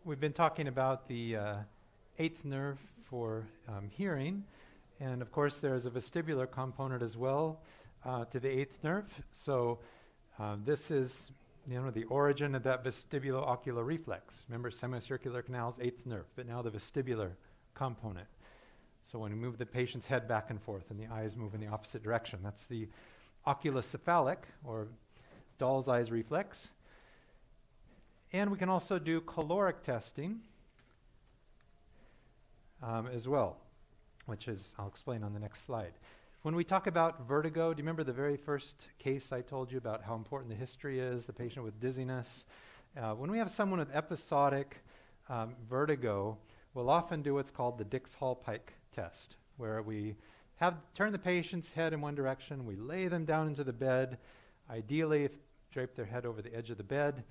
we've been talking about the eighth nerve for hearing, and of course there's a vestibular component as well to the eighth nerve. So this is the origin of that vestibulo-ocular reflex. Remember, semicircular canals, eighth nerve, but now the vestibular component. So when we move the patient's head back and forth and the eyes move in the opposite direction, that's the oculocephalic, or doll's eyes reflex. And we can also do caloric testing as well, which is, I'll explain on the next slide. When we talk about vertigo, do you remember the very first case I told you about how important the history is, the patient with dizziness? When we have someone with episodic vertigo, we'll often do what's called the Dix-Hallpike test, where we turn the patient's head in one direction, we lay them down into the bed, ideally drape their head over the edge of the bed,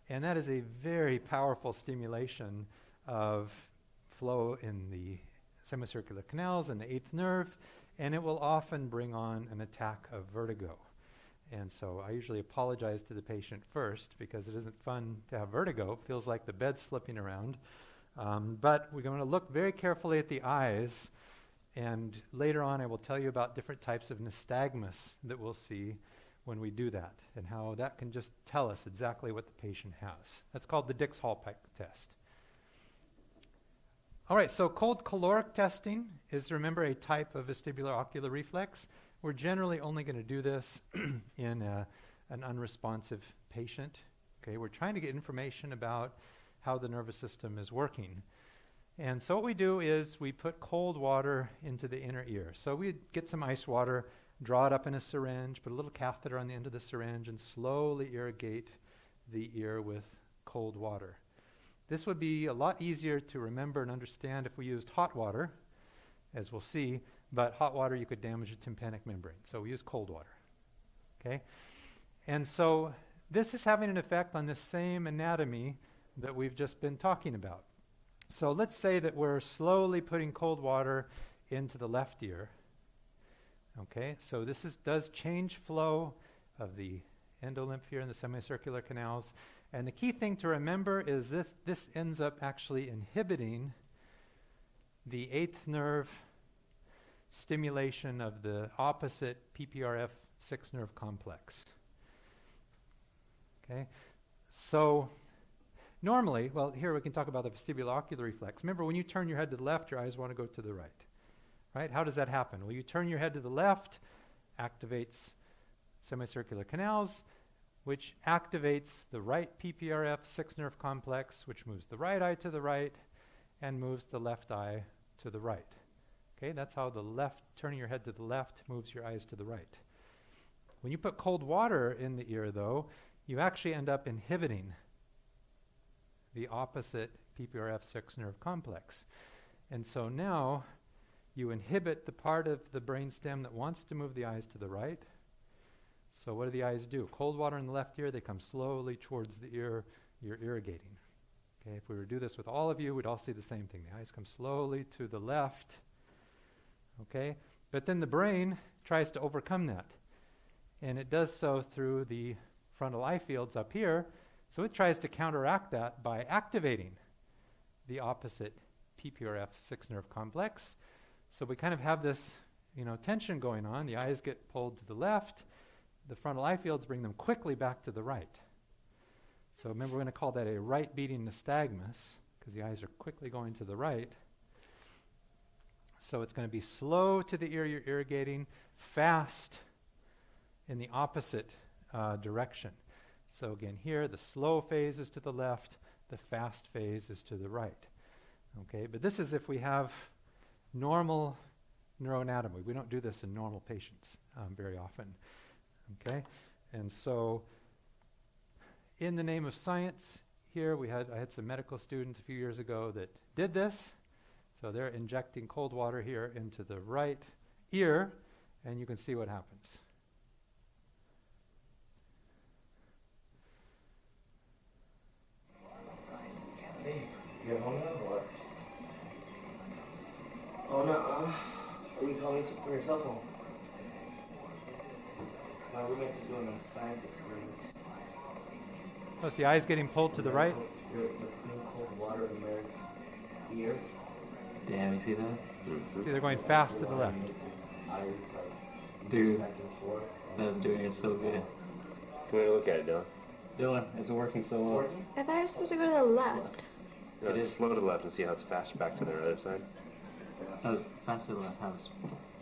and that is a very powerful stimulation of flow in the semicircular canals and the eighth nerve, and it will often bring on an attack of vertigo. And so I usually apologize to the patient first because it isn't fun to have vertigo. It feels like the bed's flipping around. But we're going to look very carefully at the eyes, and later on I will tell you about different types of nystagmus that we'll see when we do that, and how that can just tell us exactly what the patient has. That's called the Dix-Hallpike test. All right, so cold caloric testing is, remember, a type of vestibular ocular reflex. We're generally only going to do this in an unresponsive patient. Okay, we're trying to get information about how the nervous system is working. And so what we do is we put cold water into the inner ear. So we get some ice water, draw it up in a syringe, put a little catheter on the end of the syringe, and slowly irrigate the ear with cold water. This would be a lot easier to remember and understand if we used hot water, as we'll see, but hot water you could damage the tympanic membrane, so we use cold water. Okay? And so this is having an effect on the same anatomy that we've just been talking about. So let's say that we're slowly putting cold water into the left ear. Okay, so this does change flow of the endolymph here in the semicircular canals. And the key thing to remember is this ends up actually inhibiting the eighth nerve stimulation of the opposite PPRF6 nerve complex. Okay, so normally, well, here we can talk about the vestibulo-ocular reflex. Remember, when you turn your head to the left, your eyes want to go to the right. Right? How does that happen? Well, you turn your head to the left, activates semicircular canals, which activates the right PPRF6 nerve complex, which moves the right eye to the right and moves the left eye to the right. Okay, that's how turning your head to the left moves your eyes to the right. When you put cold water in the ear, though, you actually end up inhibiting the opposite PPRF6 nerve complex. And so now you inhibit the part of the brainstem that wants to move the eyes to the right. So what do the eyes do? Cold water in the left ear, they come slowly towards the ear you're irrigating. Okay, if we were to do this with all of you, we'd all see the same thing. The eyes come slowly to the left. Okay, but then the brain tries to overcome that. And it does so through the frontal eye fields up here. So it tries to counteract that by activating the opposite PPRF6 nerve complex. So we kind of have this, tension going on. The eyes get pulled to the left. The frontal eye fields bring them quickly back to the right. So remember, we're going to call that a right beating nystagmus because the eyes are quickly going to the right. So it's going to be slow to the ear you're irrigating, fast in the opposite direction. So again, here the slow phase is to the left, the fast phase is to the right. Okay, but this is if we have normal neuroanatomy. We don't do this in normal patients very often. Okay, and so in the name of science, here I had some medical students a few years ago that did this. So they're injecting cold water here into the right ear, and you can see what happens. You home now or? Oh no, are you calling me from your cell phone? My roommate's doing a science experiment. Oh, is the eyes getting pulled to the right? You're putting cold water in Damn, you see that? See, they're going fast to the left. Dude, that's doing it so good. Come here, look at it, Dylan. Dylan, it's working so well. I thought I was supposed to go to the left. No, It it's is. slow to the left and see how it's fast back to the other side. Oh, fast to the left. How's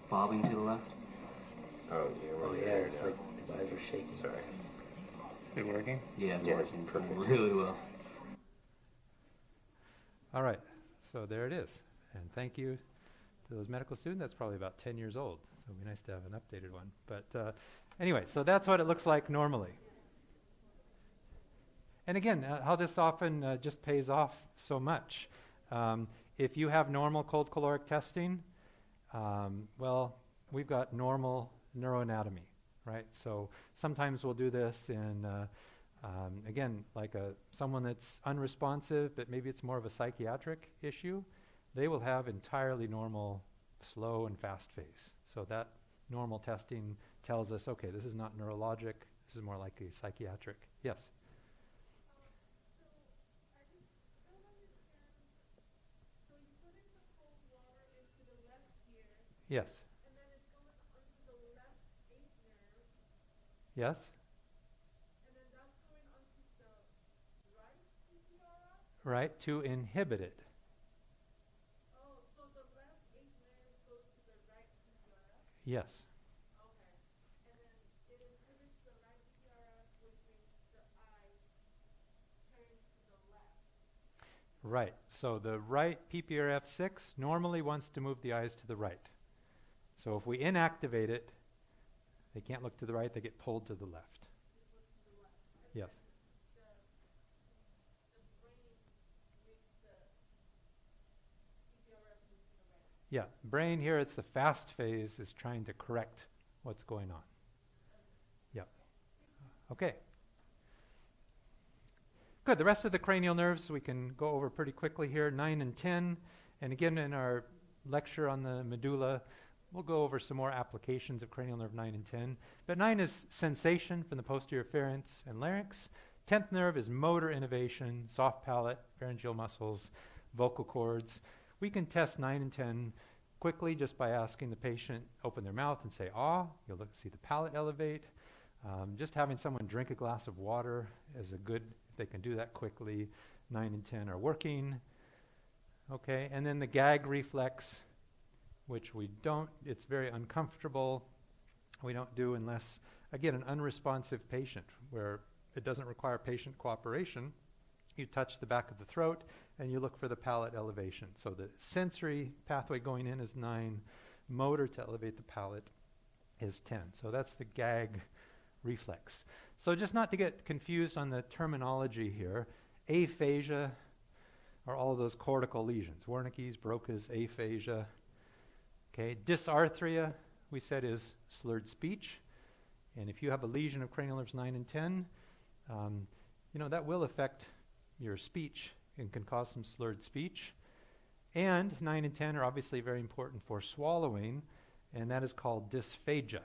bobbing to the left? Oh, yeah, we're Oh yeah, there it's now. like his eyes are shaking. Sorry. Is it working? Yeah, it's Yeah, it's working perfect. really well. All right, so there it is. And thank you to those medical students. That's probably about 10 years old, so it'd be nice to have an updated one. But anyway, so that's what it looks like normally. And again, how this often just pays off so much. If you have normal cold caloric testing, well, we've got normal neuroanatomy, right? So sometimes we'll do this in, again, like someone that's unresponsive, but maybe it's more of a psychiatric issue. They will have entirely normal slow and fast phase. So that normal testing tells us, okay, this is not neurologic, this is more like a psychiatric. Yes? Yes. And then it's going onto the left 8th nerve. Yes. And then that's going onto the right PPRF? Right, to inhibit it. Oh, so the left 8th nerve goes to the right PPRF? Yes. Okay. And then it inhibits the right PPRF, which means the eye turns to the left. Right, so the right PPRF6 normally wants to move the eyes to the right. So if we inactivate it, they can't look to the right, they get pulled to the left. Yes. Yeah, brain here, it's the fast phase is trying to correct what's going on. Yeah. Okay. Good, the rest of the cranial nerves we can go over pretty quickly here, 9 and 10. And again, in our lecture on the medulla, we'll go over some more applications of cranial nerve 9 and 10. But 9 is sensation from the posterior pharynx and larynx. 10th nerve is motor innervation, soft palate, pharyngeal muscles, vocal cords. We can test 9 and 10 quickly just by asking the patient open their mouth and say, ah. You'll see the palate elevate. Just having someone drink a glass of water is a good, if they can do that quickly. 9 and 10 are working. Okay, and then the gag reflex, which we don't, it's very uncomfortable. We don't do unless, again, an unresponsive patient where it doesn't require patient cooperation. You touch the back of the throat and you look for the palate elevation. So the sensory pathway going in is 9, motor to elevate the palate is 10. So that's the gag reflex. So just not to get confused on the terminology here, aphasia are all those cortical lesions, Wernicke's, Broca's, aphasia. Okay, dysarthria, we said, is slurred speech. And if you have a lesion of cranial nerves 9 and 10, that will affect your speech and can cause some slurred speech. And 9 and 10 are obviously very important for swallowing, and that is called dysphagia.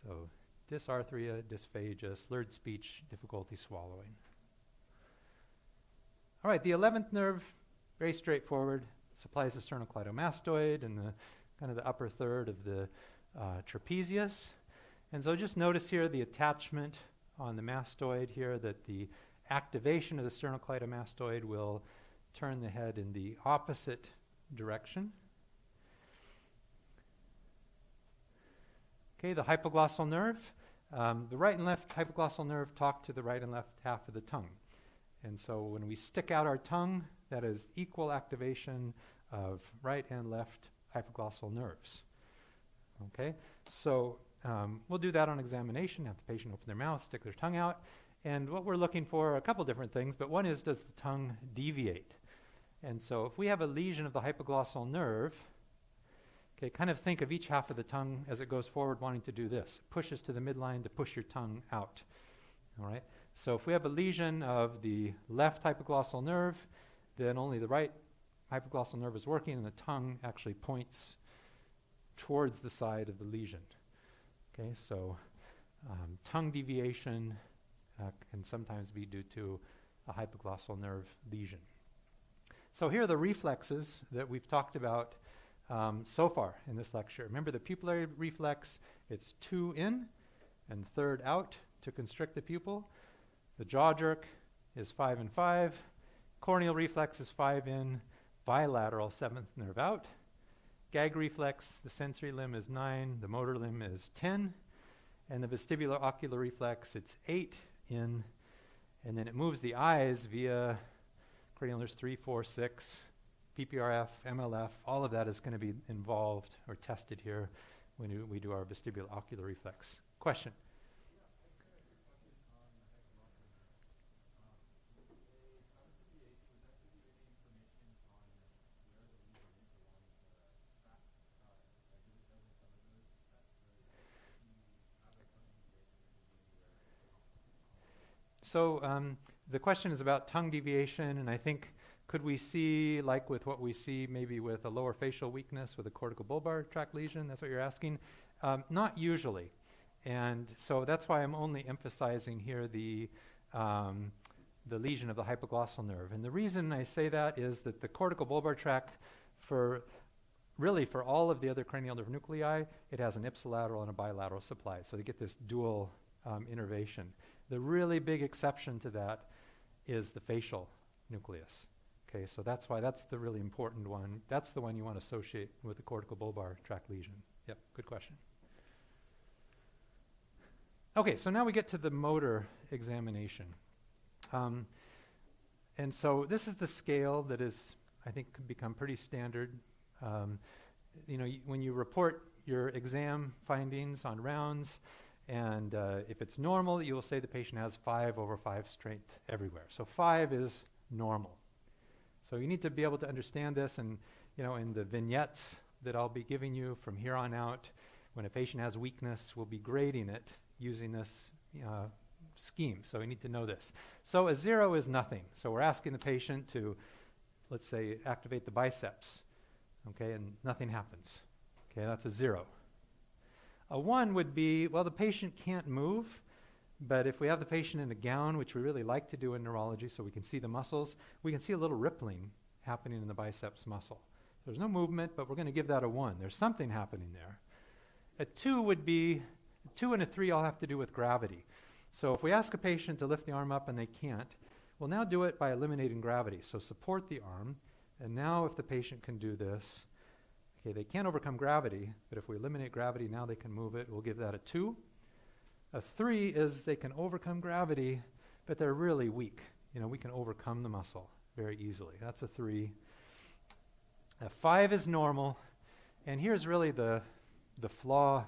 So dysarthria, dysphagia, slurred speech, difficulty swallowing. All right, the 11th nerve, very straightforward, supplies the sternocleidomastoid and the kind of the upper third of the trapezius. And so just notice here the attachment on the mastoid here, that the activation of the sternocleidomastoid will turn the head in the opposite direction. Okay, the hypoglossal nerve. The right and left hypoglossal nerve talk to the right and left half of the tongue. And so when we stick out our tongue, that is equal activation of right and left hypoglossal nerves. Okay, so we'll do that on examination, have the patient open their mouth, stick their tongue out. And what we're looking for are a couple different things, but one is, does the tongue deviate? And so if we have a lesion of the hypoglossal nerve, okay, kind of think of each half of the tongue as it goes forward wanting to do this. It pushes to the midline to push your tongue out. All right. So if we have a lesion of the left hypoglossal nerve, then only the right hypoglossal nerve is working and the tongue actually points towards the side of the lesion. Okay, so tongue deviation can sometimes be due to a hypoglossal nerve lesion. So here are the reflexes that we've talked about so far in this lecture. Remember the pupillary reflex, it's 2 in and third out to constrict the pupil. The jaw jerk is 5 and 5. Corneal reflex is 5 in, bilateral 7th nerve out. Gag reflex, the sensory limb is 9, the motor limb is 10. And the vestibular ocular reflex, it's 8 in, and then it moves the eyes via cranial nerves 3, 4, 6, PPRF, MLF, all of that is going to be involved or tested here when we do our vestibular ocular reflex. Question? So the question is about tongue deviation, and I think could we see, like with what we see maybe with a lower facial weakness with a corticobulbar tract lesion? That's what you're asking. Not usually. And so that's why I'm only emphasizing here the lesion of the hypoglossal nerve. And the reason I say that is that the corticobulbar tract, for all of the other cranial nerve nuclei, it has an ipsilateral and a bilateral supply. So they get this dual innervation. The really big exception to that is the facial nucleus. Okay, so that's why that's the really important one. That's the one you want to associate with the corticobulbar tract lesion. Yep, good question. Okay, so now we get to the motor examination. And so this is the scale that is, I think, could become pretty standard. When you report your exam findings on rounds, and if it's normal, you will say the patient has 5/5 strength everywhere. So 5 is normal. So you need to be able to understand this, and in the vignettes that I'll be giving you from here on out, when a patient has weakness, we'll be grading it using this scheme. So you need to know this. So a 0 is nothing. So we're asking the patient to, let's say, activate the biceps, okay, and nothing happens. Okay, that's a 0. A 1 would be, well, the patient can't move, but if we have the patient in a gown, which we really like to do in neurology so we can see the muscles, we can see a little rippling happening in the biceps muscle. There's no movement, but we're going to give that a 1. There's something happening there. A 2 would be, 2 and a 3 all have to do with gravity. So if we ask a patient to lift the arm up and they can't, we'll now do it by eliminating gravity. So support the arm, and now if the patient can do this, okay, they can't overcome gravity, but if we eliminate gravity, now they can move it. We'll give that a 2. A 3 is they can overcome gravity, but they're really weak. We can overcome the muscle very easily. That's a 3. A 5 is normal, and here's really the flaw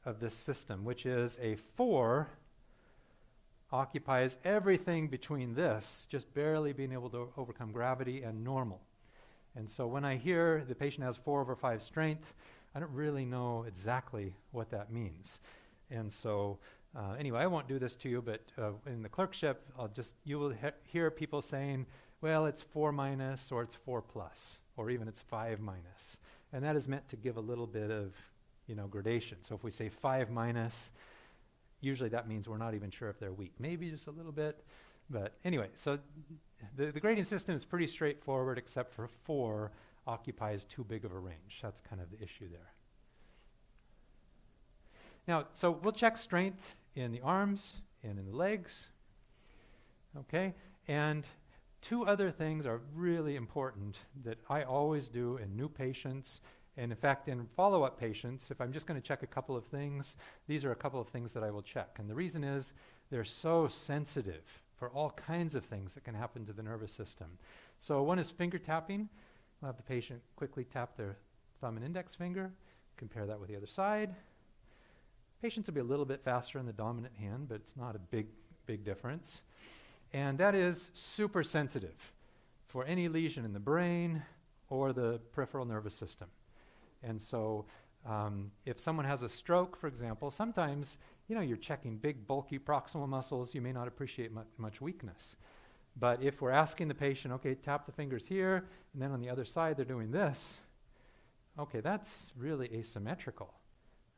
of this system, which is a 4 occupies everything between this, just barely being able to overcome gravity, and normal. And so when I hear the patient has 4/5 strength, I don't really know exactly what that means. And so anyway, I won't do this to you, but in the clerkship, you will hear people saying, well, it's 4 minus, or it's 4 plus, or even it's 5 minus. And that is meant to give a little bit of gradation. So if we say 5 minus, usually that means we're not even sure if they're weak. Maybe just a little bit. But anyway, so the grading system is pretty straightforward, except for 4 occupies too big of a range. That's kind of the issue there. Now, so we'll check strength in the arms and in the legs. Okay? And 2 other things are really important that I always do in new patients. And in fact, in follow-up patients, if I'm just going to check a couple of things, these are a couple of things that I will check. And the reason is they're so sensitive for all kinds of things that can happen to the nervous system. So one is finger tapping. We'll have the patient quickly tap their thumb and index finger, compare that with the other side. Patients will be a little bit faster in the dominant hand, but it's not a big difference. And that is super sensitive for any lesion in the brain or the peripheral nervous system. And so if someone has a stroke, for example, sometimes, you're checking big, bulky proximal muscles. You may not appreciate much weakness. But if we're asking the patient, okay, tap the fingers here, and then on the other side they're doing this, okay, that's really asymmetrical.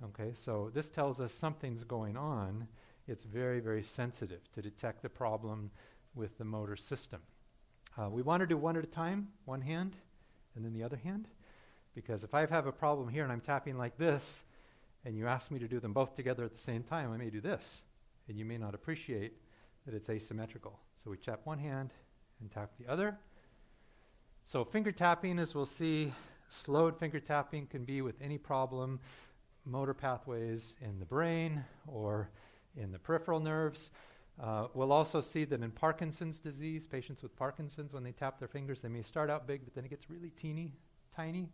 Okay, so this tells us something's going on. It's very, very sensitive to detect the problem with the motor system. We want to do one at a time, one hand, and then the other hand, because if I have a problem here and I'm tapping like this, and you ask me to do them both together at the same time, I may do this, and you may not appreciate that it's asymmetrical. So we tap one hand and tap the other. So finger tapping, as we'll see, slowed finger tapping can be with any problem, motor pathways in the brain or in the peripheral nerves. We'll also see that in Parkinson's disease, patients with Parkinson's, when they tap their fingers, they may start out big, but then it gets really tiny.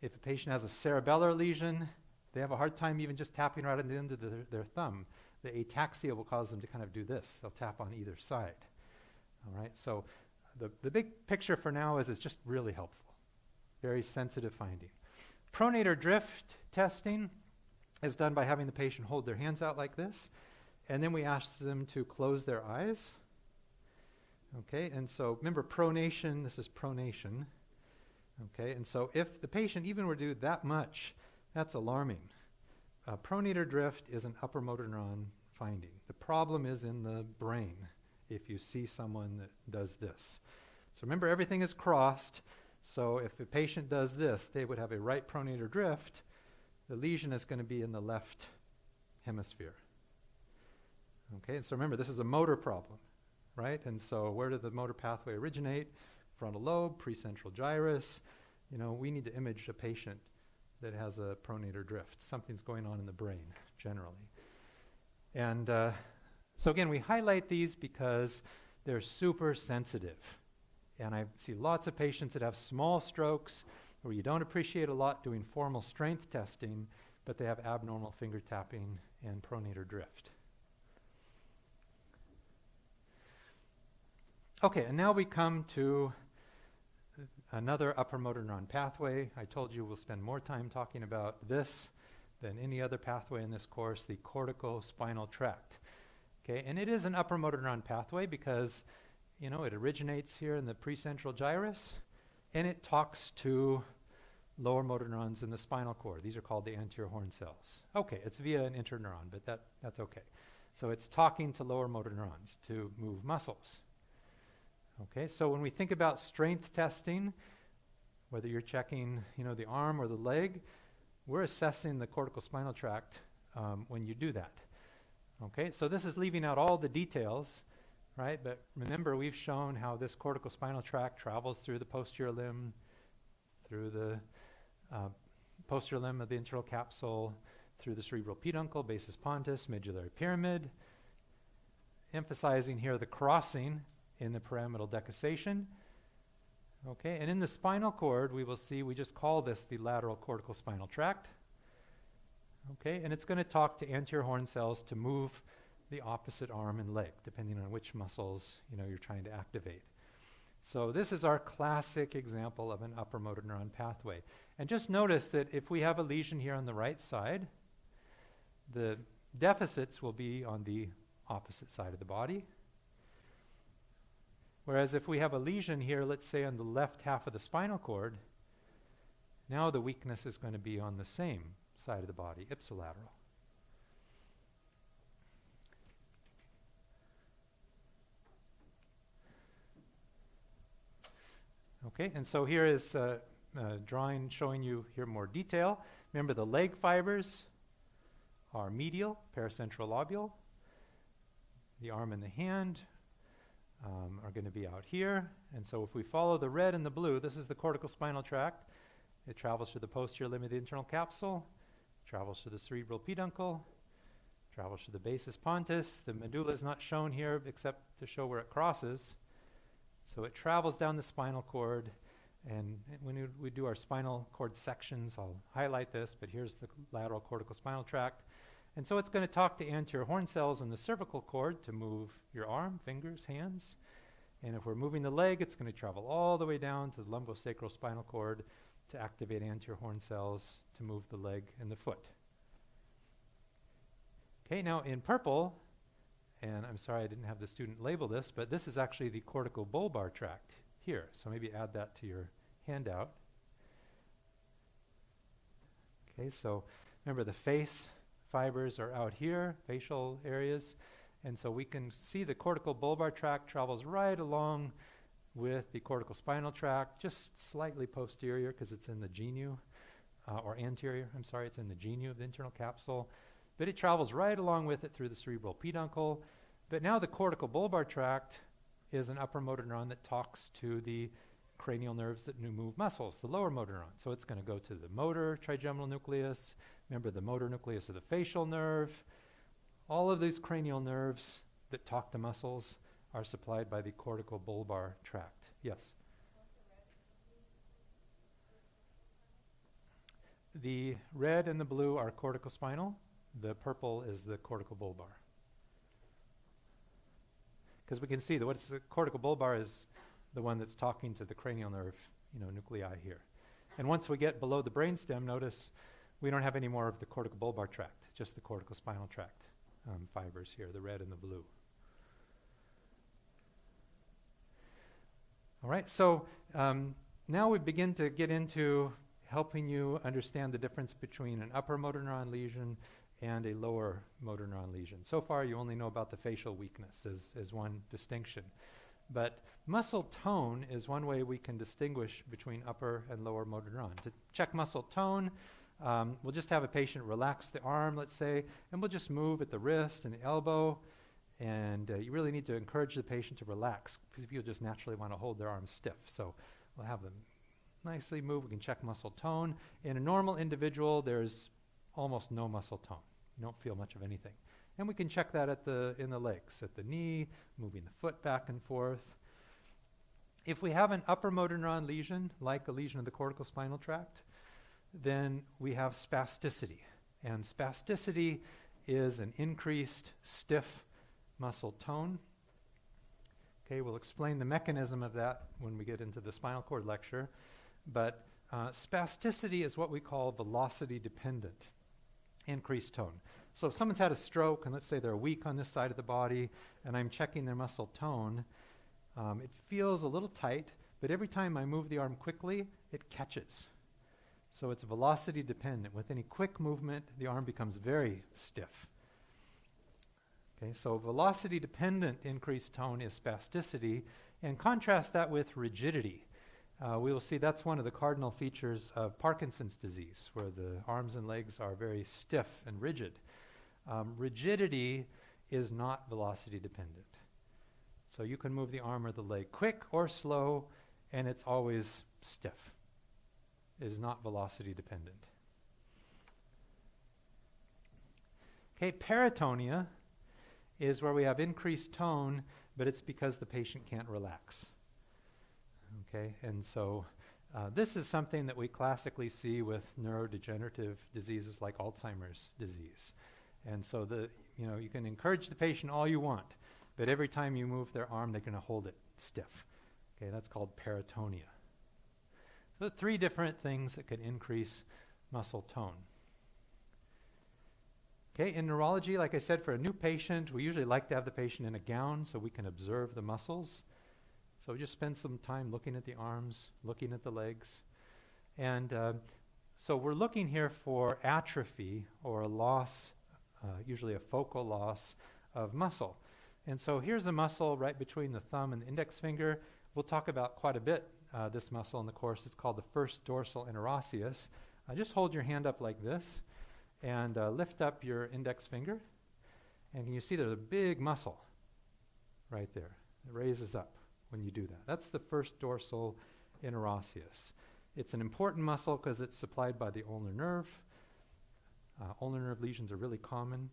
If a patient has a cerebellar lesion, they have a hard time even just tapping right at the end of their thumb. The ataxia will cause them to kind of do this. They'll tap on either side. All right, so the big picture for now is it's just really helpful. Very sensitive finding. Pronator drift testing is done by having the patient hold their hands out like this, and then we ask them to close their eyes. Okay, and so remember pronation, this is pronation. Okay, and so if the patient even were to do that much, that's alarming. Pronator drift is an upper motor neuron finding. The problem is in the brain if you see someone that does this. So remember, everything is crossed. So if a patient does this, they would have a right pronator drift. The lesion is going to be in the left hemisphere. Okay, and so remember, this is a motor problem, right? And so where did the motor pathway originate? Frontal lobe, precentral gyrus. We need to image a patient that has a pronator drift. Something's going on in the brain, generally. And so again, we highlight these because they're super sensitive. And I see lots of patients that have small strokes where you don't appreciate a lot doing formal strength testing, but they have abnormal finger tapping and pronator drift. Okay, and now we come to another upper motor neuron pathway. I told you we'll spend more time talking about this than any other pathway in this course, the corticospinal tract. Okay, and it is an upper motor neuron pathway because, it originates here in the precentral gyrus, and it talks to lower motor neurons in the spinal cord. These are called the anterior horn cells. Okay, it's via an interneuron, but that's okay. So it's talking to lower motor neurons to move muscles. Okay, so when we think about strength testing, whether you're checking, the arm or the leg, we're assessing the corticospinal tract when you do that. Okay, so this is leaving out all the details, right? But remember, we've shown how this corticospinal tract travels through the posterior limb, through the posterior limb of the internal capsule, through the cerebral peduncle, basis pontis, medullary pyramid, emphasizing here the crossing in the pyramidal decussation. Okay, and in the spinal cord, we will see, we just call this the lateral corticospinal tract. Okay, and it's going to talk to anterior horn cells to move the opposite arm and leg, depending on which muscles, you're trying to activate. So this is our classic example of an upper motor neuron pathway. And just notice that if we have a lesion here on the right side, the deficits will be on the opposite side of the body. Whereas if we have a lesion here, let's say on the left half of the spinal cord, now the weakness is going to be on the same side of the body, ipsilateral. Okay, and so here is a drawing showing you here more detail. Remember, the leg fibers are medial, paracentral lobule. The arm and the hand are going to be out here. And so if we follow the red and the blue, this is the corticospinal tract. It travels through the posterior limb of the internal capsule, travels through the cerebral peduncle, travels through the basis pontis. The medulla is not shown here except to show where it crosses. So it travels down the spinal cord, and when we do our spinal cord sections, I'll highlight this, but here's the lateral corticospinal tract. And so it's going to talk to anterior horn cells in the cervical cord to move your arm, fingers, hands. And if we're moving the leg, it's going to travel all the way down to the lumbosacral spinal cord to activate anterior horn cells to move the leg and the foot. Okay, now in purple, and I'm sorry I didn't have the student label this, but this is actually the corticobulbar tract here. So maybe add that to your handout. Okay, so remember the face fibers are out here, facial areas, and so we can see the corticobulbar tract travels right along with the corticospinal tract, just slightly posterior because it's in the genu, or anterior, I'm sorry, it's in the genu of the internal capsule. But it travels right along with it through the cerebral peduncle. But now the corticobulbar tract is an upper motor neuron that talks to the cranial nerves that move muscles, the lower motor neuron. So it's going to go to the motor trigeminal nucleus, remember the motor nucleus of the facial nerve. All of these cranial nerves that talk to muscles are supplied by the corticobulbar tract. Yes? The red and the blue are corticospinal. The purple is the corticobulbar. Because we can see that what's the corticobulbar is the one that's talking to the cranial nerve, nuclei here. And once we get below the brainstem, notice we don't have any more of the corticobulbar tract, just the corticospinal tract fibers here, the red and the blue. All right, so now we begin to get into helping you understand the difference between an upper motor neuron lesion and a lower motor neuron lesion. So far, you only know about the facial weakness as one distinction. But muscle tone is one way we can distinguish between upper and lower motor neuron. To check muscle tone, we'll just have a patient relax the arm, let's say, and we'll just move at the wrist and the elbow. And you really need to encourage the patient to relax, because you'll just naturally want to hold their arms stiff. So we'll have them nicely move. We can check muscle tone. In a normal individual, there's almost no muscle tone. You don't feel much of anything. And we can check that in the legs, at the knee, moving the foot back and forth. If we have an upper motor neuron lesion, like a lesion of the corticospinal tract, then we have spasticity. And spasticity is an increased stiff muscle tone. Okay, we'll explain the mechanism of that when we get into the spinal cord lecture. But spasticity is what we call velocity-dependent increased tone. So if someone's had a stroke, and let's say they're weak on this side of the body, and I'm checking their muscle tone, it feels a little tight, but every time I move the arm quickly, it catches. So it's velocity-dependent. With any quick movement, the arm becomes very stiff. Okay, so velocity-dependent increased tone is spasticity, and contrast that with rigidity. We will see that's one of the cardinal features of Parkinson's disease, where the arms and legs are very stiff and rigid. Rigidity is not velocity-dependent. So you can move the arm or the leg quick or slow, and it's always stiff. It is not velocity-dependent. Okay, peritonia is where we have increased tone, but it's because the patient can't relax. Okay, and so this is something that we classically see with neurodegenerative diseases like Alzheimer's disease. And so you can encourage the patient all you want, but every time you move their arm, they're going to hold it stiff. Okay, that's called peritonia. So 3 different things that could increase muscle tone. Okay, in neurology, like I said, for a new patient, we usually like to have the patient in a gown so we can observe the muscles. So just spend some time looking at the arms, looking at the legs. And so we're looking here for atrophy or a loss, usually a focal loss of muscle. And so here's a muscle right between the thumb and the index finger. We'll talk about quite a bit this muscle in the course. It's called the first dorsal interosseous. Just hold your hand up like this and lift up your index finger. And you see there's a big muscle right there. It raises up when you do that. That's the first dorsal interosseous. It's an important muscle because it's supplied by the ulnar nerve. Ulnar nerve lesions are really common.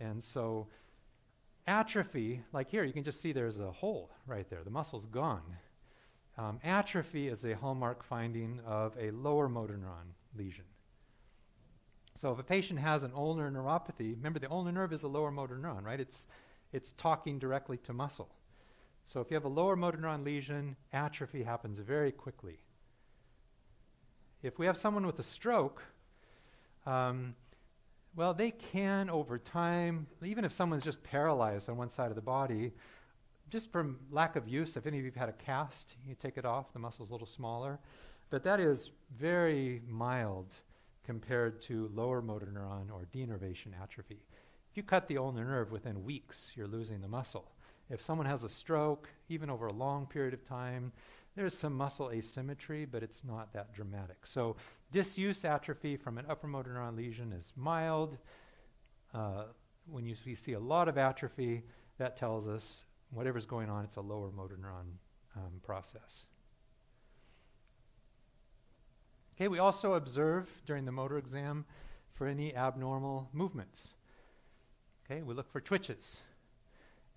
And so atrophy, like here, you can just see there's a hole right there. The muscle's gone. Atrophy is a hallmark finding of a lower motor neuron lesion. So if a patient has an ulnar neuropathy, remember the ulnar nerve is a lower motor neuron, right? It's talking directly to muscle. So if you have a lower motor neuron lesion, atrophy happens very quickly. If we have someone with a stroke, they can over time, even if someone's just paralyzed on one side of the body, just from lack of use, if any of you have had a cast, you take it off, the muscle's a little smaller. But that is very mild compared to lower motor neuron or denervation atrophy. If you cut the ulnar nerve within weeks, you're losing the muscle. if someone has a stroke, even over a long period of time, there's some muscle asymmetry, but it's not that dramatic. So disuse atrophy from an upper motor neuron lesion is mild. When we see a lot of atrophy, that tells us whatever's going on, it's a lower motor neuron process. Okay, we also observe during the motor exam for any abnormal movements. Okay, we look for twitches.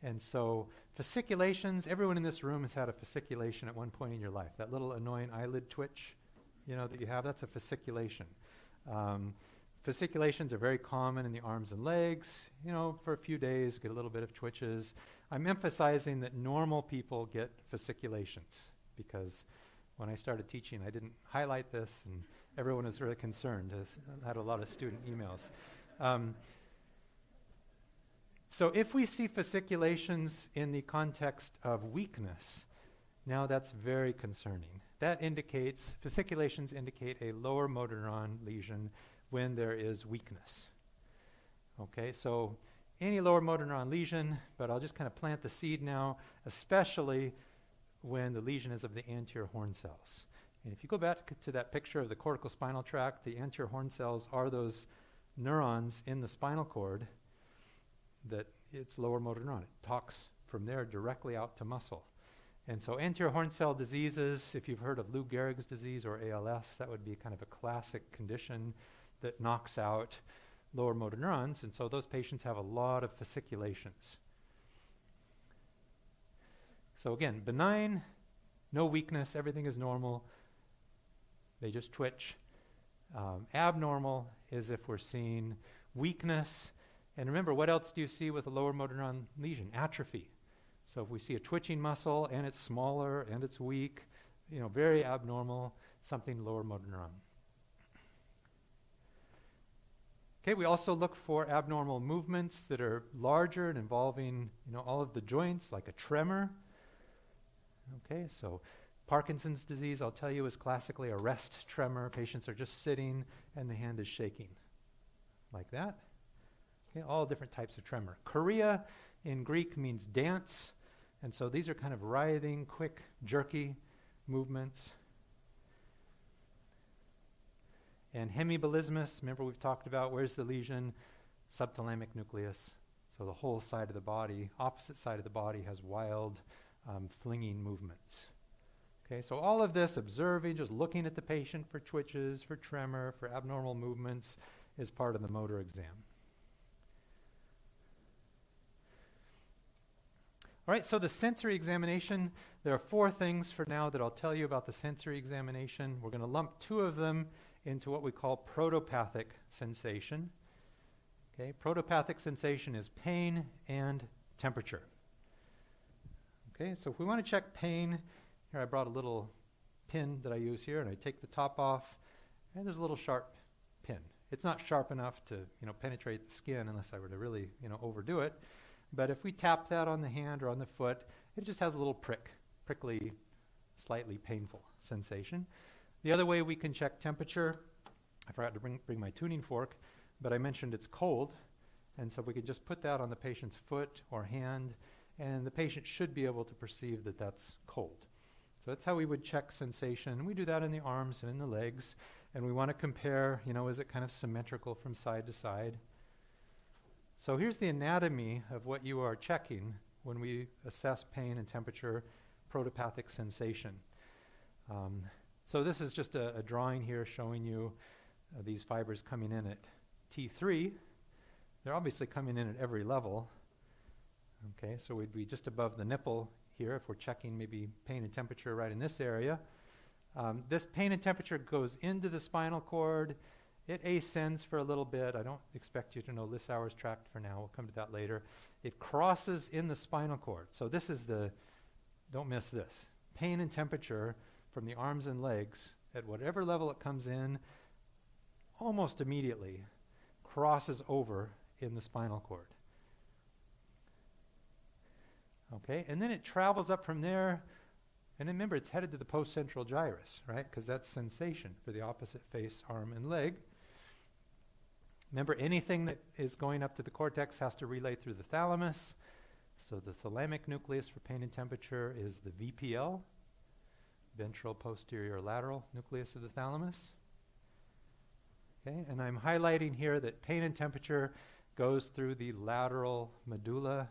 And so fasciculations, everyone in this room has had a fasciculation at one point in your life. That little annoying eyelid twitch, that you have, that's a fasciculation. Fasciculations are very common in the arms and legs. For a few days, get a little bit of twitches. I'm emphasizing that normal people get fasciculations because when I started teaching, I didn't highlight this, and everyone was really concerned. I had a lot of student emails. So if we see fasciculations in the context of weakness, now that's very concerning. Fasciculations indicate a lower motor neuron lesion when there is weakness. Okay, so any lower motor neuron lesion, but I'll just kind of plant the seed now, especially when the lesion is of the anterior horn cells. And if you go back to that picture of the corticospinal tract, the anterior horn cells are those neurons in the spinal cord that it's lower motor neuron. It talks from there directly out to muscle. And so anterior horn cell diseases, if you've heard of Lou Gehrig's disease or ALS, that would be kind of a classic condition that knocks out lower motor neurons. And so those patients have a lot of fasciculations. So again, benign, no weakness, everything is normal. They just twitch. Abnormal is if we're seeing weakness. And remember, what else do you see with a lower motor neuron lesion? Atrophy. So if we see a twitching muscle and it's smaller and it's weak, very abnormal, something lower motor neuron. Okay, we also look for abnormal movements that are larger and involving, all of the joints, like a tremor. Okay, so Parkinson's disease, I'll tell you, is classically a rest tremor. Patients are just sitting and the hand is shaking, like that. Okay, all different types of tremor. Chorea in Greek means dance, and so these are kind of writhing, quick, jerky movements. And hemiballismus, remember we've talked about, where's the lesion? Subthalamic nucleus. So the whole side of the body, opposite side of the body, has wild, flinging movements. Okay, so all of this, observing, just looking at the patient for twitches, for tremor, for abnormal movements, is part of the motor exam. All right, so the sensory examination, there are 4 things for now that I'll tell you about the sensory examination. We're going to lump 2 of them into what we call protopathic sensation. Okay, protopathic sensation is pain and temperature. Okay, so if we want to check pain, here I brought a little pin that I use here, and I take the top off, and there's a little sharp pin. It's not sharp enough to, penetrate the skin unless I were to really, overdo it. But if we tap that on the hand or on the foot, it just has a little prickly, slightly painful sensation. The other way we can check temperature, I forgot to bring my tuning fork, but I mentioned it's cold, and so we can just put that on the patient's foot or hand, and the patient should be able to perceive that that's cold. So that's how we would check sensation. We do that in the arms and in the legs, and we want to compare, is it kind of symmetrical from side to side? So here's the anatomy of what you are checking when we assess pain and temperature, protopathic sensation. So this is just a drawing here showing you these fibers coming in at T3. They're obviously coming in at every level. Okay, so we'd be just above the nipple here if we're checking maybe pain and temperature right in this area. This pain and temperature goes into the spinal cord. It ascends for a little bit. I don't expect you to know Lissauer's tract for now. We'll come to that later. It crosses in the spinal cord. So this is don't miss this. Pain and temperature from the arms and legs at whatever level it comes in, almost immediately crosses over in the spinal cord. Okay, and then it travels up from there, and remember it's headed to the postcentral gyrus, right? Because that's sensation for the opposite face, arm, and leg. Remember, anything that is going up to the cortex has to relay through the thalamus. So the thalamic nucleus for pain and temperature is the VPL, ventral posterior lateral nucleus of the thalamus. Okay, and I'm highlighting here that pain and temperature goes through the lateral medulla.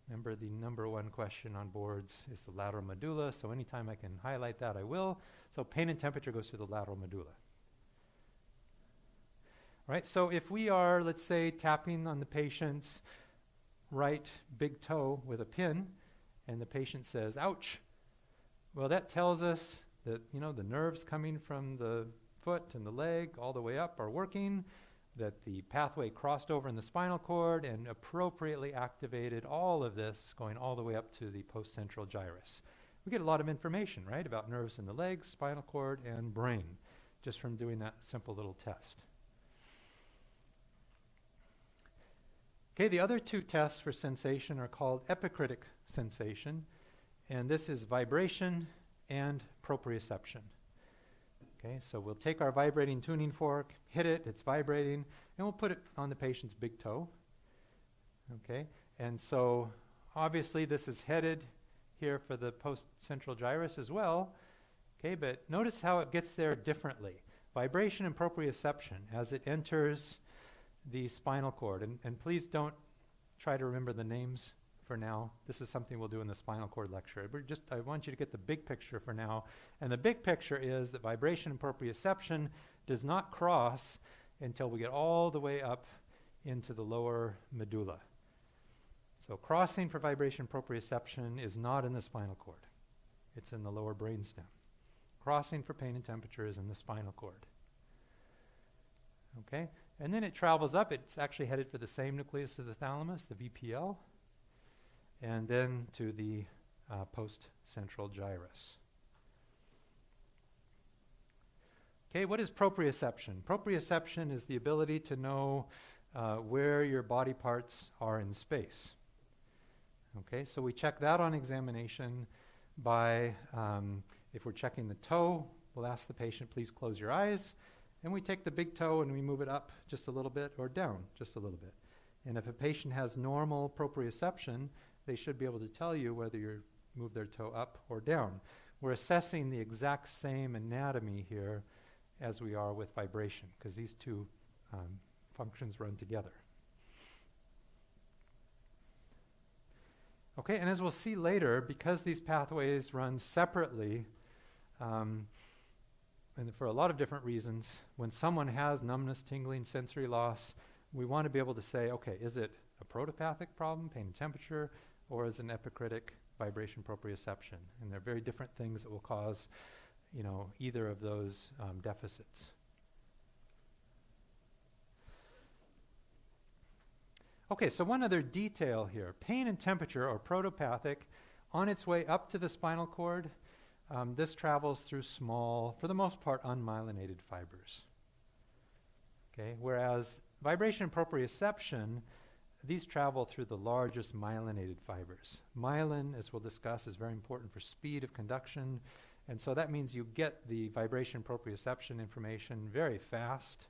Remember, the number one question on boards is the lateral medulla, so anytime I can highlight that, I will. So pain and temperature goes through the lateral medulla. Right, so if we are, let's say, tapping on the patient's right big toe with a pin, and the patient says, ouch, well, that tells us that, the nerves coming from the foot and the leg all the way up are working, that the pathway crossed over in the spinal cord and appropriately activated all of this going all the way up to the postcentral gyrus. We get a lot of information, right, about nerves in the legs, spinal cord, and brain, just from doing that simple little test. Okay, the other two tests for sensation are called epicritic sensation, and this is vibration and proprioception. Okay, so we'll take our vibrating tuning fork, hit it, it's vibrating, and we'll put it on the patient's big toe. Okay, and so obviously this is headed here for the postcentral gyrus as well. Okay, but notice how it gets there differently. Vibration and proprioception as it enters the spinal cord. And please don't try to remember the names for now. This is something we'll do in the spinal cord lecture. I want you to get the big picture for now. And the big picture is that vibration and proprioception does not cross until we get all the way up into the lower medulla. So crossing for vibration and proprioception is not in the spinal cord. It's in the lower brainstem. Crossing for pain and temperature is in the spinal cord. Okay? And then it travels up. It's actually headed for the same nucleus of the thalamus, the VPL, and then to the post-central gyrus. Okay, what is proprioception? Proprioception is the ability to know where your body parts are in space. Okay, so we check that on examination by, if we're checking the toe, we'll ask the patient, please close your eyes. And we take the big toe and we move it up just a little bit or down just a little bit. And if a patient has normal proprioception, they should be able to tell you whether you move their toe up or down. We're assessing the exact same anatomy here as we are with vibration, because these two functions run together. Okay, and as we'll see later, because these pathways run separately, and for a lot of different reasons, when someone has numbness, tingling, sensory loss, we want to be able to say, okay, is it a protopathic problem, pain and temperature, or is it an epicritic vibration proprioception? And they're very different things that will cause, either of those deficits. Okay, so one other detail here. Pain and temperature are protopathic on its way up to the spinal cord. This travels through small, for the most part, unmyelinated fibers. Okay, whereas vibration and proprioception, these travel through the largest myelinated fibers. Myelin, as we'll discuss, is very important for speed of conduction, and so that means you get the vibration and proprioception information very fast.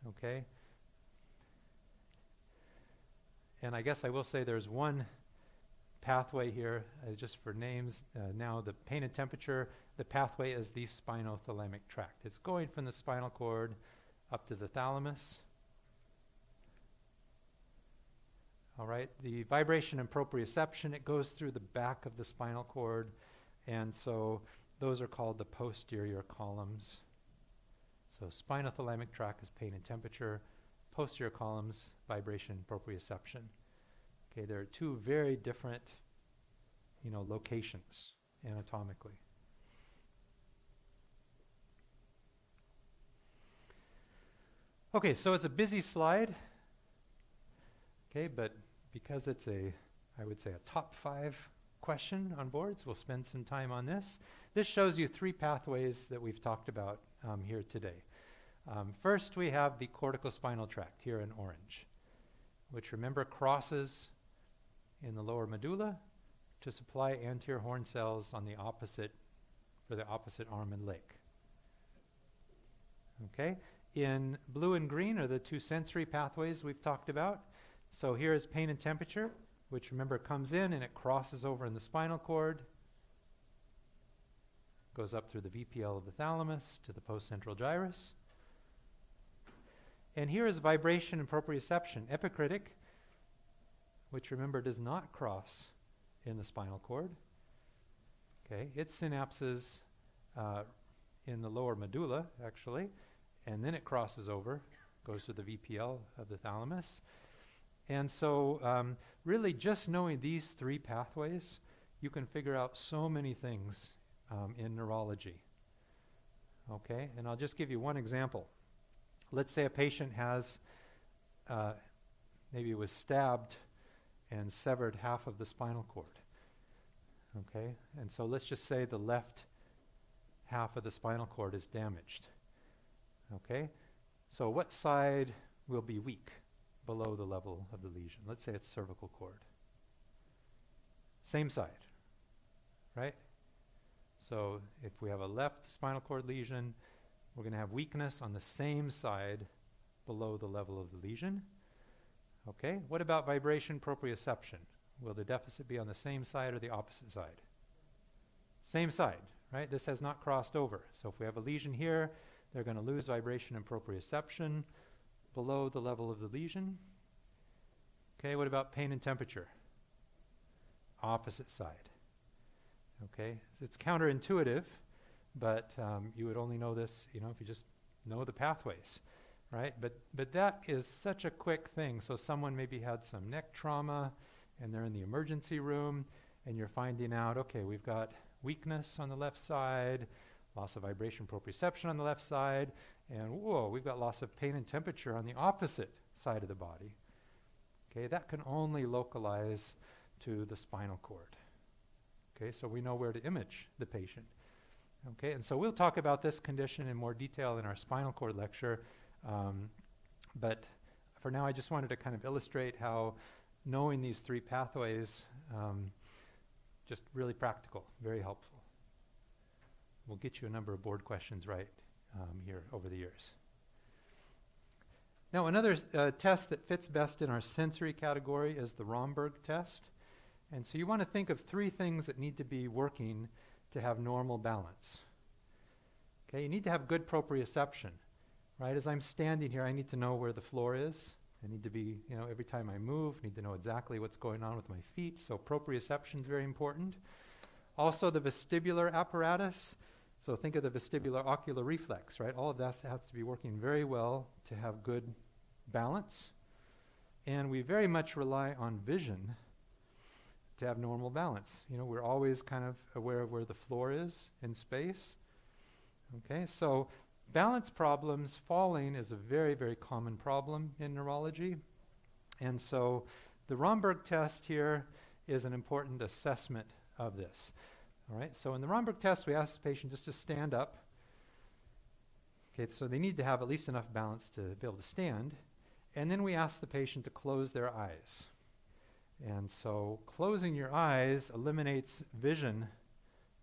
Okay? And I guess I will say there's one pathway here, just for names. Now the pain and temperature, the pathway is the spinothalamic tract. It's going from the spinal cord up to the thalamus. All right, the vibration and proprioception, it goes through the back of the spinal cord, and so those are called the posterior columns. So spinothalamic tract is pain and temperature, posterior columns, vibration, proprioception. Okay, there are two very different, locations anatomically. Okay, so it's a busy slide. Okay, but because it's I would say a top 5 question on boards, we'll spend some time on this. This shows you 3 pathways that we've talked about here today. First, we have the corticospinal tract here in orange, which remember crosses in the lower medulla to supply anterior horn cells on the opposite arm and leg. Okay, in blue and green are the 2 sensory pathways we've talked about. So here is pain and temperature. which remember comes in and it crosses over in the spinal cord, goes up through the VPL of the thalamus to the postcentral gyrus. And here is vibration and proprioception. Epicritic, which remember does not cross in the spinal cord. Okay, its synapses in the lower medulla, actually, and then it crosses over, goes to the VPL of the thalamus. And so really just knowing these three pathways, you can figure out so many things in neurology. Okay, and I'll just give you one example. Let's say a patient has, maybe was stabbed and severed half of the spinal cord. Okay, and so let's just say the left half of the spinal cord is damaged. Okay, so what side will be weak below the level of the lesion? Let's say it's cervical cord. Same side, right? So if we have a left spinal cord lesion, we're going to have weakness on the same side below the level of the lesion. Okay, what about vibration proprioception? Will the deficit be on the same side or the opposite side? Same side, right? This has not crossed over. So if we have a lesion here, they're going to lose vibration and proprioception below the level of the lesion. Okay, what about pain and temperature? Opposite side. Okay, it's counterintuitive, but you would only know this, if you just know the pathways, right? But that is such a quick thing. So someone maybe had some neck trauma, and they're in the emergency room, and you're finding out, okay, we've got weakness on the left side, loss of vibration proprioception on the left side, and whoa, we've got loss of pain and temperature on the opposite side of the body. Okay, that can only localize to the spinal cord. Okay, so we know where to image the patient. Okay, and so we'll talk about this condition in more detail in our spinal cord lecture, but for now I just wanted to kind of illustrate how knowing these three pathways, just really practical, very helpful. We'll get you a number of board questions right here over the years. Now another test that fits best in our sensory category is the Romberg test. And so you want to think of three things that need to be working to have normal balance. Okay, you need to have good proprioception, right? As I'm standing here, I need to know where the floor is. I need to be, every time I move, need to know exactly what's going on with my feet. So proprioception is very important. Also the vestibular apparatus. So think of the vestibular ocular reflex, right? All of that has to be working very well to have good balance. And we very much rely on vision to have normal balance. We're always kind of aware of where the floor is in space. Okay, so balance problems, falling is a very, very common problem in neurology. And so the Romberg test here is an important assessment of this. All right, so in the Romberg test, we ask the patient just to stand up. Okay, so they need to have at least enough balance to be able to stand. And then we ask the patient to close their eyes. And so closing your eyes eliminates vision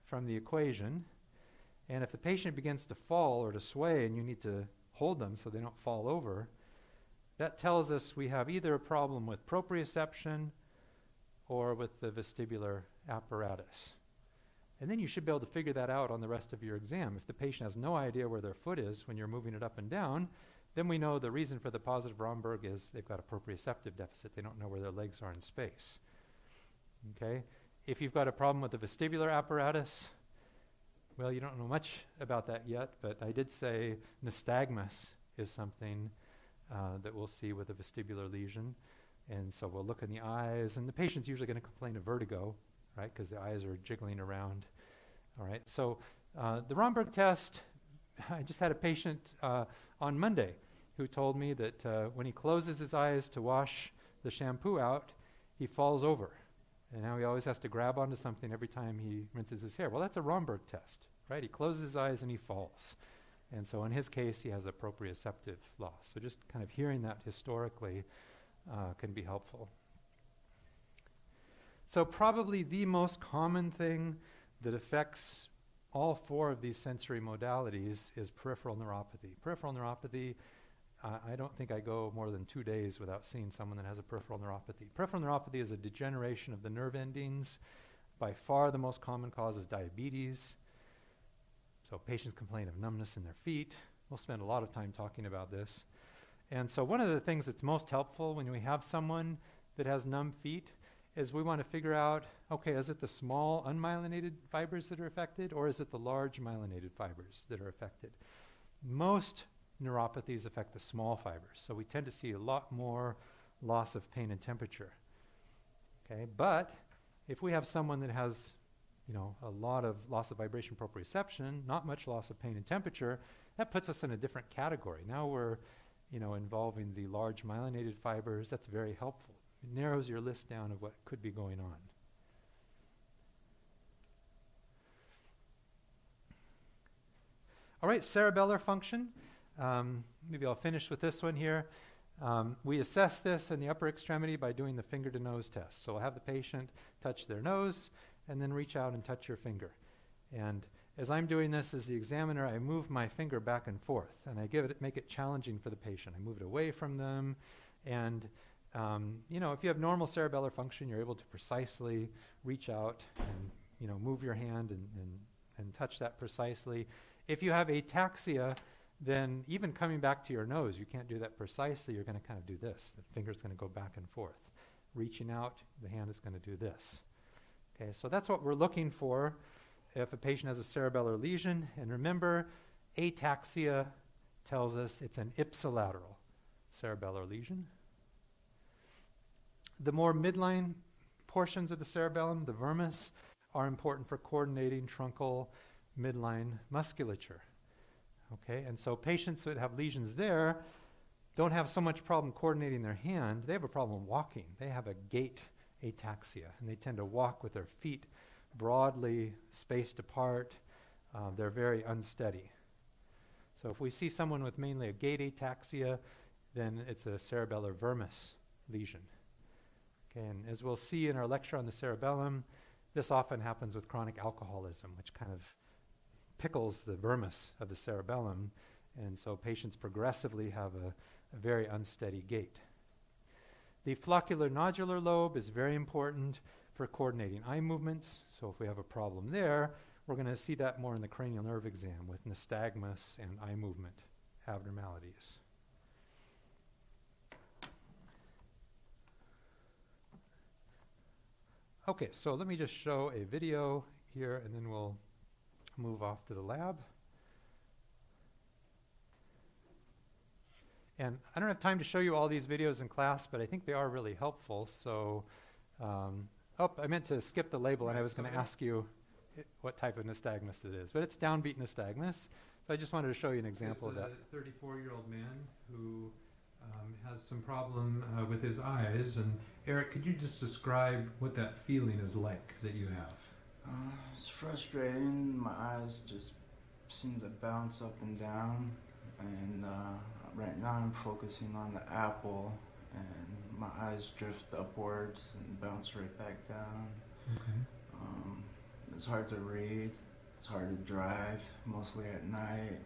from the equation. And if the patient begins to fall or to sway and you need to hold them so they don't fall over, that tells us we have either a problem with proprioception or with the vestibular apparatus. And then you should be able to figure that out on the rest of your exam. If the patient has no idea where their foot is when you're moving it up and down, then we know the reason for the positive Romberg is they've got a proprioceptive deficit. They don't know where their legs are in space. Okay? If you've got a problem with the vestibular apparatus, well, you don't know much about that yet, but I did say nystagmus is something that we'll see with a vestibular lesion. And so we'll look in the eyes, and the patient's usually going to complain of vertigo, right, because the eyes are jiggling around. All right, so the Romberg test, I just had a patient on Monday who told me that when he closes his eyes to wash the shampoo out, he falls over. And now he always has to grab onto something every time he rinses his hair. Well, that's a Romberg test, right? He closes his eyes and he falls. And so in his case, he has a proprioceptive loss. So just kind of hearing that historically can be helpful. So probably the most common thing that affects all four of these sensory modalities is peripheral neuropathy. Peripheral neuropathy I don't think I go more than 2 days without seeing someone that has a peripheral neuropathy. Peripheral neuropathy is a degeneration of the nerve endings. By far the most common cause is diabetes. So patients complain of numbness in their feet. We'll spend a lot of time talking about this. And so one of the things that's most helpful when we have someone that has numb feet is we want to figure out, okay, is it the small unmyelinated fibers that are affected, or is it the large myelinated fibers that are affected? Most neuropathies affect the small fibers, so we tend to see a lot more loss of pain and temperature. Okay, but if we have someone that has, a lot of loss of vibration proprioception, not much loss of pain and temperature, that puts us in a different category. Now we're, involving the large myelinated fibers. That's very helpful. It narrows your list down of what could be going on. All right, cerebellar function. Maybe I'll finish with this one here. We assess this in the upper extremity by doing the finger to nose test. So we'll have the patient touch their nose and then reach out and touch your finger. And as I'm doing this as the examiner, I move my finger back and forth, and I make it challenging for the patient. I move it away from them, and if you have normal cerebellar function, you're able to precisely reach out and move your hand and touch that precisely. If you have ataxia, then even coming back to your nose, you can't do that precisely. You're going to kind of do this. The finger's going to go back and forth. Reaching out, the hand is going to do this. Okay, so that's what we're looking for if a patient has a cerebellar lesion. And remember, ataxia tells us it's an ipsilateral cerebellar lesion. The more midline portions of the cerebellum, the vermis, are important for coordinating truncal midline musculature. Okay, and so patients that have lesions there don't have so much problem coordinating their hand. They have a problem walking. They have a gait ataxia, and they tend to walk with their feet broadly spaced apart. They're very unsteady. So if we see someone with mainly a gait ataxia, then it's a cerebellar vermis lesion. Okay, and as we'll see in our lecture on the cerebellum, this often happens with chronic alcoholism, which kind of pickles the vermis of the cerebellum, and so patients progressively have a very unsteady gait. The floccular nodular lobe is very important for coordinating eye movements, so if we have a problem there, we're going to see that more in the cranial nerve exam with nystagmus and eye movement abnormalities. Okay, so let me just show a video here, and then we'll move off to the lab. And I don't have time to show you all these videos in class, but I think they are really helpful. So, I meant to skip the label, and I was going to ask you what type of nystagmus it is. But it's downbeat nystagmus. So I just wanted to show you an example of that. It's a 34-year-old man who has some problem with his eyes. And Eric, could you just describe what that feeling is like that you have? It's frustrating. My eyes just seem to bounce up and down, and right now I'm focusing on the apple, and my eyes drift upwards and bounce right back down. Okay. It's hard to read. It's hard to drive, mostly at night.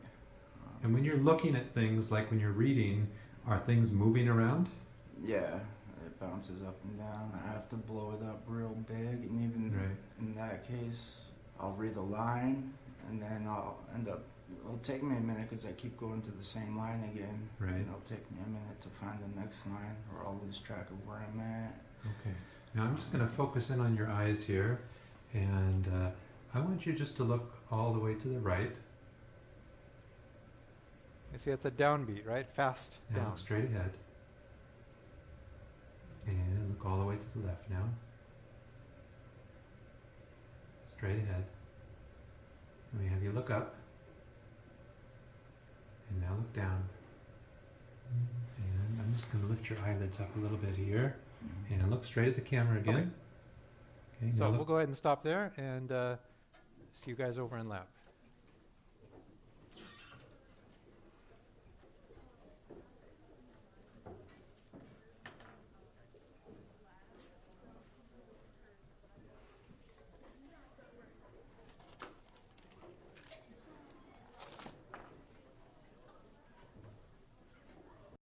And when you're looking at things, like when you're reading, are things moving around? Yeah. It bounces up and down. I have to blow it up real big, and even in that case, I'll read a line, and then it'll take me a minute because I keep going to the same line again. Right. And it'll take me a minute to find the next line, or I'll lose track of where I'm at. Okay. Now I'm just going to focus in on your eyes here, and I want you just to look all the way to the right. You see, it's a downbeat, right? Fast Now down. look straight ahead. And look all the way to the left now. Straight ahead. Let me have you look up. And now look down. And I'm just going to lift your eyelids up a little bit here. And look straight at the camera again. Okay, So now we'll go ahead and stop there and see you guys over in lab.